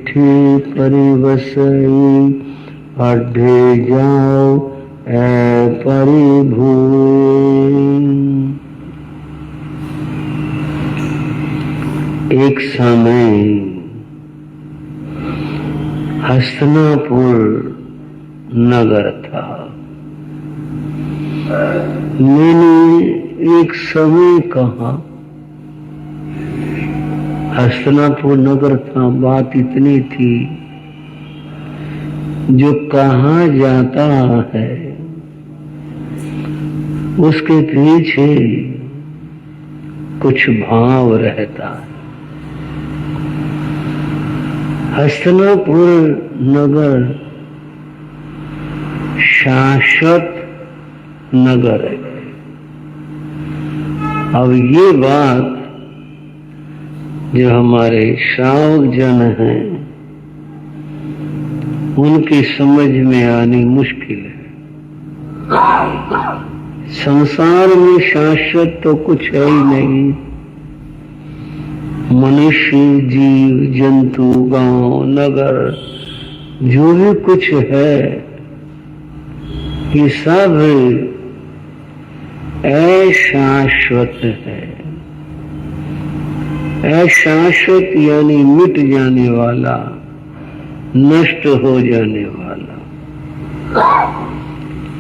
चिट्ठी परिवसई, अड्ढे जाओ ऐ परिभूई। एक समय हस्तिनापुर नगर था। मैंने एक समय कहा, हस्तिनापुर नगर था, बात इतनी थी, जो कहा जाता है उसके पीछे कुछ भाव रहता है। हस्तिनापुर नगर शाश्वत नगर है। अब ये बात जो हमारे श्रावक जन हैं उनकी समझ में आनी मुश्किल है। संसार में शाश्वत तो कुछ है ही नहीं। मनुष्य, जीव, जंतु, गांव, नगर, जो भी कुछ है, ये सब अशाश्वत है। अशाश्वत यानी मिट जाने वाला, नष्ट हो जाने वाला।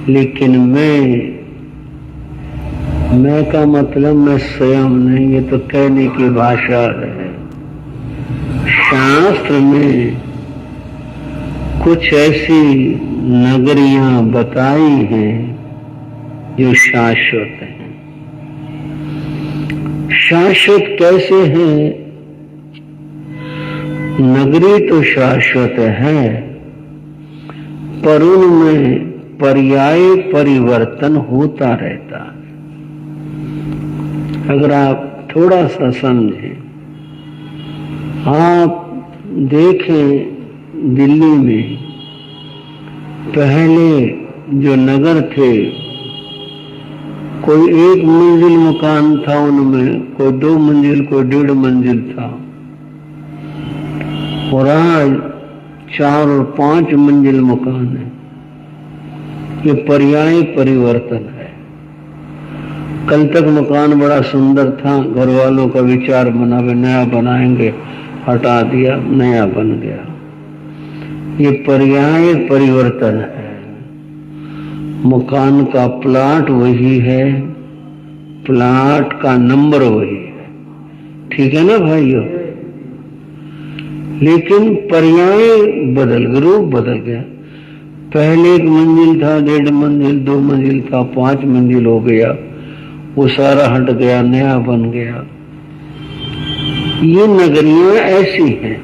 लेकिन मैं का मतलब मैं स्वयं नहीं, ये तो कहने की भाषा है। शास्त्र में कुछ ऐसी नगरियां बताई हैं जो शाश्वत हैं। शाश्वत कैसे हैं? नगरी तो शाश्वत है, पर उनमें पर्याय परिवर्तन होता रहता है। अगर आप थोड़ा सा समझें, आप देखें दिल्ली में पहले जो नगर थे, कोई 1 मंजिल मकान था, उनमें कोई 2 मंजिल, कोई 1.5 मंजिल था, और आज 4 और 5 मंजिल मकान है। ये पर्याय परिवर्तन है। कल तक मकान बड़ा सुंदर था, घर वालों का विचार बना वे नया बनाएंगे, हटा दिया, नया बन गया। ये पर्याय परिवर्तन है। मकान का प्लाट वही है, प्लाट का नंबर वही है, ठीक है ना भाइयों? लेकिन पर्याय बदल गया, रूप बदल गया। पहले 1 मंजिल था, 1.5 मंजिल, 2 मंजिल था, 5 मंजिल हो गया, वो सारा हट गया, नया बन गया। ये नगरियां ऐसी हैं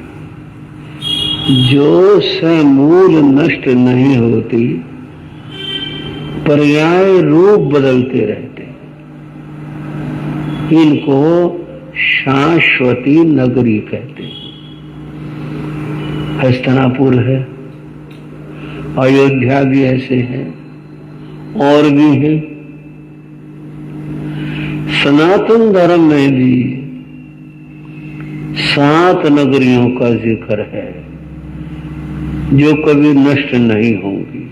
जो समूल नष्ट नहीं होती, पर्याय रूप बदलते रहते। इनको शाश्वती नगरी कहते हैं। हस्तिनापुर है, अयोध्या भी ऐसे है, और भी है। सनातन धर्म में भी 7 नगरियों का जिक्र है जो कभी नष्ट नहीं होंगी,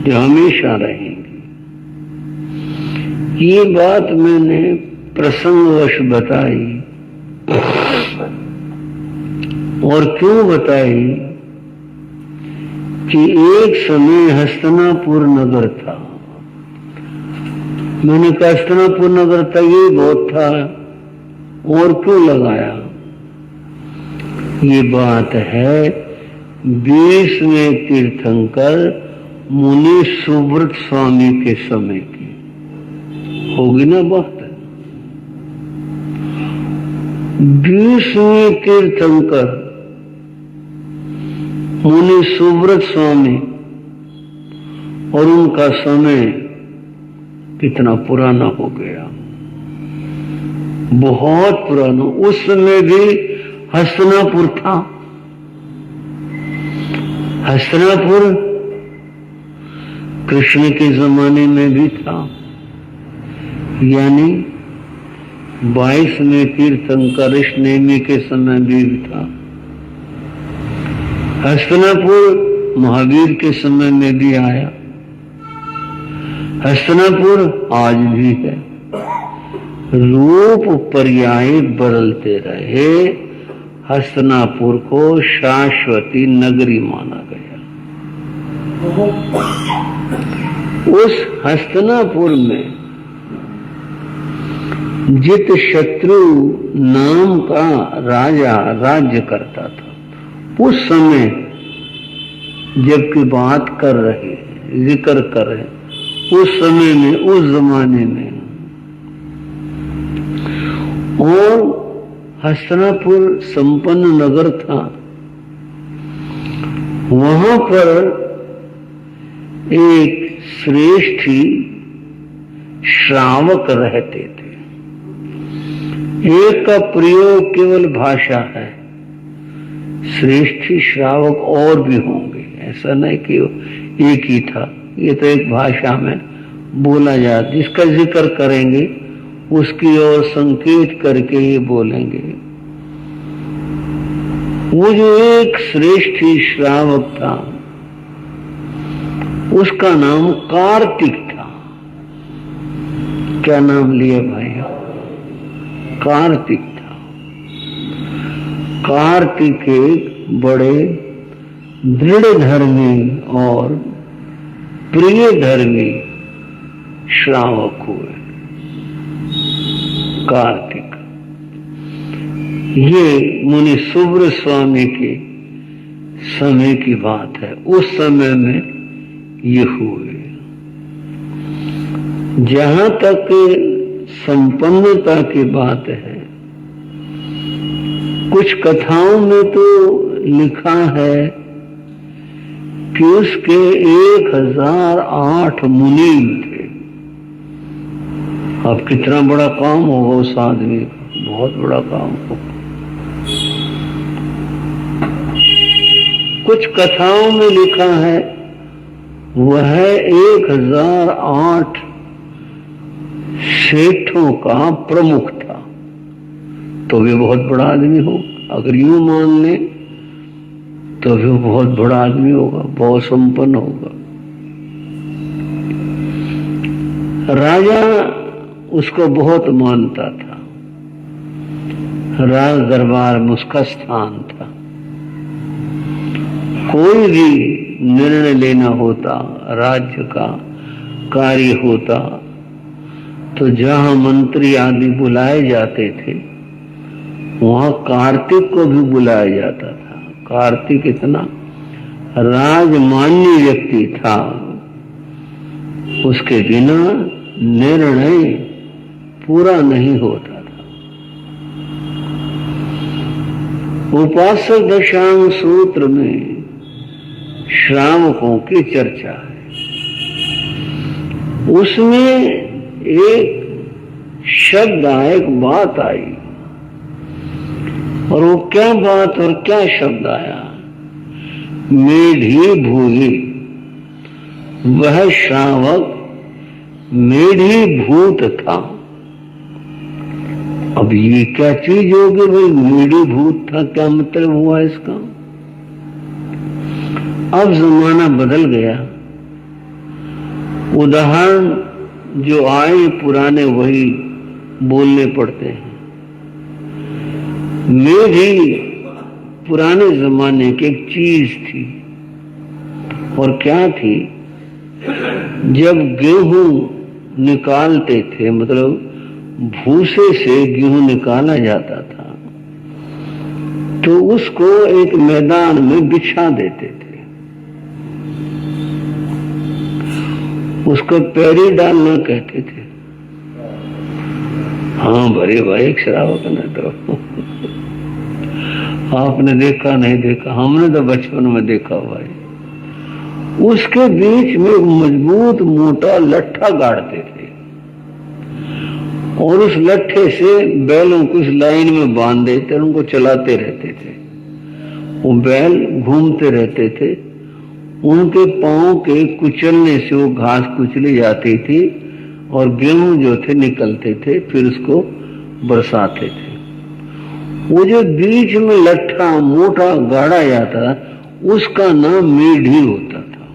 जो हमेशा रहेंगी। ये बात मैंने प्रसंगवश बताई। और क्यों बताई? कि एक समय हस्तिनापुर नगर था। मैंने कहा हस्तिनापुर नगर था, ये बहुत था, और क्यों लगाया? ये बात है 20वें तीर्थंकर मुनि सुव्रत स्वामी के समय की होगी ना बात। 20वें तीर्थंकर मुनि सुव्रत स्वामी, और उनका समय कितना पुराना हो गया, बहुत पुराना। उस समय भी हस्तिनापुर था। हस्तिनापुर कृष्ण के जमाने में भी था, यानी 22वें तीर्थंकर नेमी के समय भी था। हस्तिनापुर महावीर के समय में भी आया, हस्तिनापुर आज भी है। रूप पर्याय बदलते रहे, हस्तिनापुर को शाश्वती नगरी माना गया। उस हस्तिनापुर में जित शत्रु नाम का राजा राज्य करता था। उस समय जबकि बात कर रहे, जिक्र कर रहे, उस समय में, उस जमाने में, और हस्तिनापुर संपन्न नगर था। वहां पर एक श्रेष्ठी श्रावक रहते थे। एक का प्रयोग केवल भाषा है, श्रेष्ठी श्रावक और भी होंगे, ऐसा नहीं कि एक ही था। ये तो एक भाषा में बोला जाता, जिसका जिक्र करेंगे उसकी ओर संकेत करके ये बोलेंगे। वो जो एक श्रेष्ठी श्रावक था उसका नाम कार्तिक था। क्या नाम लिया भैया? कार्तिक था। कार्तिक एक बड़े दृढ़ धर्मी और प्रिय धर्मी श्रावक हुए। कार्तिक, ये मुनि सुब्र स्वामी के समय की बात है। उस समय में ये हुए। जहां तक संपन्नता की बात है, कुछ कथाओं में तो लिखा है कि उसके 1008 मुनि थे। अब कितना बड़ा काम होगा उस आदमी का, बहुत बड़ा काम होगा। कुछ कथाओं में लिखा है वह 1008 सेठों का प्रमुख था। तो भी बहुत बड़ा आदमी होगा। अगर यूं मान ले तो भी बहुत बड़ा आदमी होगा, बहुत संपन्न होगा। राजा उसको बहुत मानता था। राज दरबार में उसका स्थान था। कोई भी निर्णय लेना होता, राज्य का कार्य होता, तो जहां मंत्री आदि बुलाए जाते थे वहां कार्तिक को भी बुलाया जाता था। कार्तिक इतना राजमान्य व्यक्ति था, उसके बिना निर्णय पूरा नहीं होता था। उपासक दशांग सूत्र में श्रावकों की चर्चा है। उसमें एक शब्द आया, एक बात आई, और वो क्या बात और क्या शब्द आया? मेढी भूही। वह श्रावक मेढी भूत था। अब ये क्या चीज होगी भाई? मेढी भूत था, क्या मतलब हुआ इसका? अब जमाना बदल गया। उदाहरण जो आए पुराने वही बोलने पड़ते हैं। मेढी पुराने जमाने की एक चीज थी। और क्या थी? जब गेहूं निकालते थे, मतलब भूसे से गेहूं निकाला जाता था, तो उसको एक मैदान में बिछा देते थे। उसको पैरी डालना कहते थे। हाँ बड़े भाई, एक श्रावक ने तो आपने देखा नहीं देखा, हमने तो बचपन में देखा हुआ है। उसके बीच में मजबूत मोटा लट्ठा गाड़ते थे और उस लट्ठे से बैलों को इस लाइन में बांध देते और उनको चलाते रहते थे। वो बैल घूमते रहते थे। उनके पांव के कुचलने से वो घास कुचली जाती थी और गेहूं जो थे निकलते थे, फिर उसको बरसाते थे। वो जो बीच में लट्ठा मोटा गाड़ा जाता, उसका नाम मेढी होता था।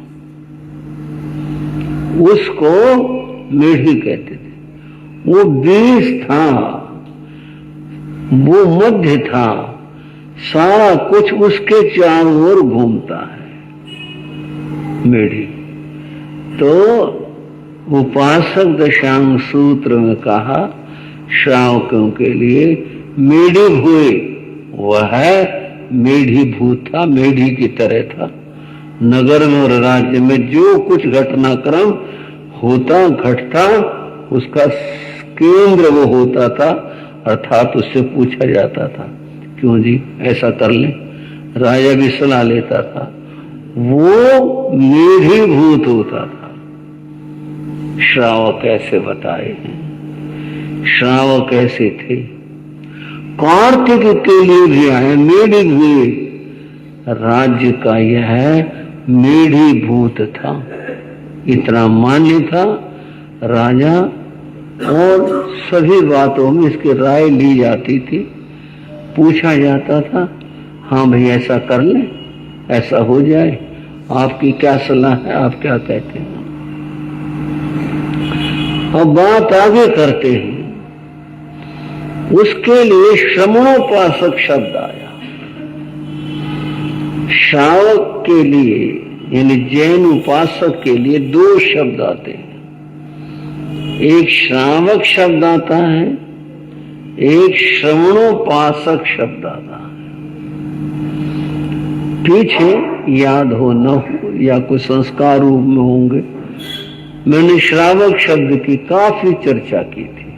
उसको मेढी कहते थे। वो बीज था, वो मध्य था, सारा कुछ उसके चारों ओर घूमता है मेढी। तो उपासक दशांग सूत्र में कहा श्रावकों के लिए मेढी भूए, वह मेढी भूत था, मेढी की तरह था। नगर में और राज्य में जो कुछ घटनाक्रम होता घटता उसका केंद्र वो होता था, अर्थात उससे पूछा जाता था क्यों जी ऐसा कर ले, राजा भी सलाह लेता था। वो मेढी भूत होता था। श्रावक कैसे बताए हैं, श्रावक कैसे थे। कार्तिक के लिए भी आए मेढी हुए। राज्य का यह मेढी भूत था, इतना मान्य था राजा, और सभी बातों में इसकी राय ली जाती थी, पूछा जाता था, हाँ भाई ऐसा कर ले, ऐसा हो जाए, आपकी क्या सलाह है, आप क्या कहते हैं। अब बात आगे करते हैं। उसके लिए श्रमणोपासक शब्द आया। श्रावक के लिए यानी जैन उपासक के लिए दो शब्द आते हैं। एक श्रावक शब्द आता है, एक श्रवणोपासक शब्द आता है। पीछे याद हो न हो या कोई संस्कार रूप में होंगे, मैंने श्रावक शब्द की काफी चर्चा की थी,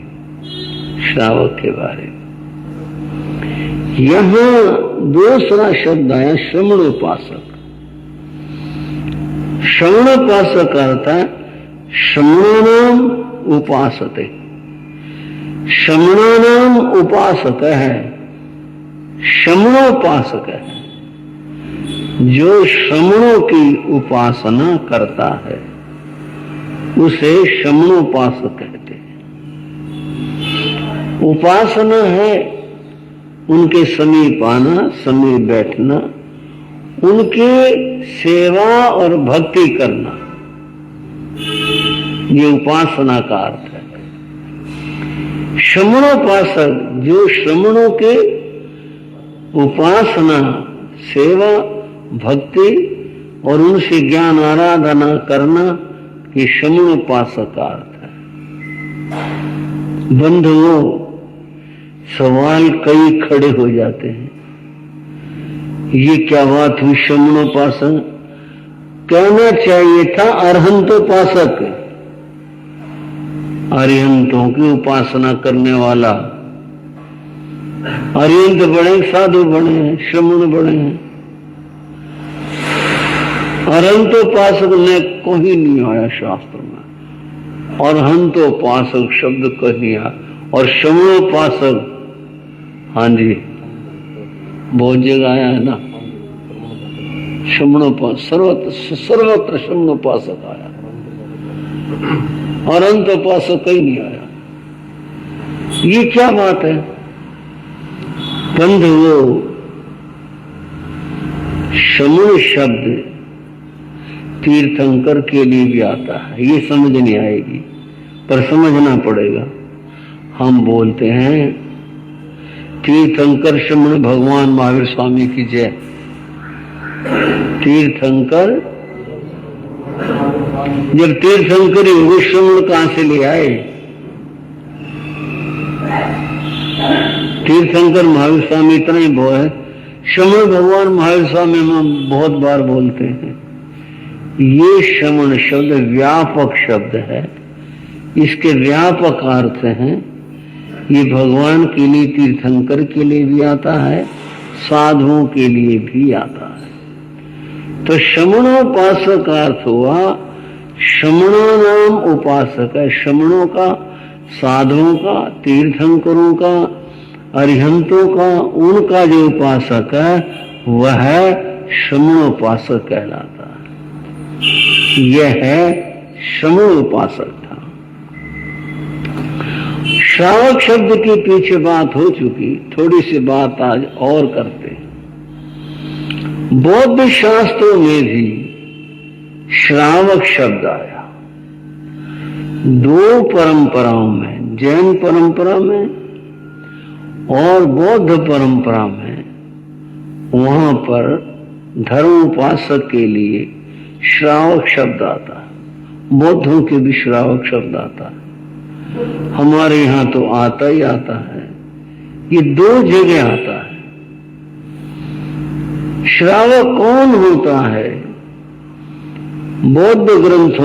श्रावक के बारे में। यहां दूसरा शब्द आया श्रवणोपासक। श्रवणोपासक अर्थ है श्रवणानाम उपासते, श्रवणानाम उपासक है, श्रवणोपासक है जो श्रवणों की उपासना करता है, उसे श्रवणोपासक कहते हैं। उपासना है उनके समीप आना, समीप बैठना, उनके सेवा और भक्ति करना, ये उपासना का अर्थ है। श्रवणोपासक जो श्रवणों के उपासना, सेवा, भक्ति और उनसे ज्ञान आराधना करना, ये श्रवणोपासक का अर्थ है। बंधुओं, सवाल कई खड़े हो जाते हैं, ये क्या बात हुई श्रवणोपासक? कहना चाहिए था अरहंतोपासक, अरिहंतों की उपासना करने वाला। अरिहंत बड़े, साधु बड़े हैं, श्रवण बड़े हैं। अरहंतोपासक ने कोई नहीं आया शास्त्र में, अरहंतोपासक शब्द कहीं आया। और श्रवणोपासक, हाँ जी बहुत जगह आया है ना, श्रवणोपासक सर्वत्र श्रवणोपासक आया, अरहंतोपासक कहीं नहीं आया। ये क्या बात है बंधुओं? श्रवण शब्द तीर्थंकर के लिए भी आता है, ये समझ नहीं आएगी पर समझना पड़ेगा। हम बोलते हैं तीर्थंकर श्रवण भगवान महावीर स्वामी की जय। तीर्थंकर, जब तीर्थंकर ही श्रवण कहां से ले आए? तीर्थंकर महावीर स्वामी इतना ही वो है, श्रवण भगवान महावीर स्वामी हम बहुत बार बोलते हैं। ये श्रवण शब्द व्यापक शब्द है, इसके व्यापक अर्थ हैं। ये भगवान के लिए, तीर्थंकर के लिए भी आता है, साधुओं के लिए भी आता है। तो श्रवणोपासक का अर्थ हुआ श्रवणानाम उपासक है, श्रवणों का, साधुओं का, तीर्थंकरों का, अरिहंतों का, उनका जो उपासक है वह श्रवणोपासक कहलाता है। यह है श्रवणोपासक था। श्रावक शब्द के पीछे बात हो चुकी, थोड़ी सी बात आज और करते हैं। बौद्ध शास्त्रों में भी श्रावक शब्द आया। दो परंपराओं में, जैन परंपरा में और बौद्ध परंपरा में, वहां पर धर्मोपासक के लिए श्रावक शब्द आता है। बौद्धों के भी श्रावक शब्द आता है। हमारे यहां तो आता ही आता है। ये दो जगह आता है। श्रावक कौन होता है? बौद्ध ग्रंथों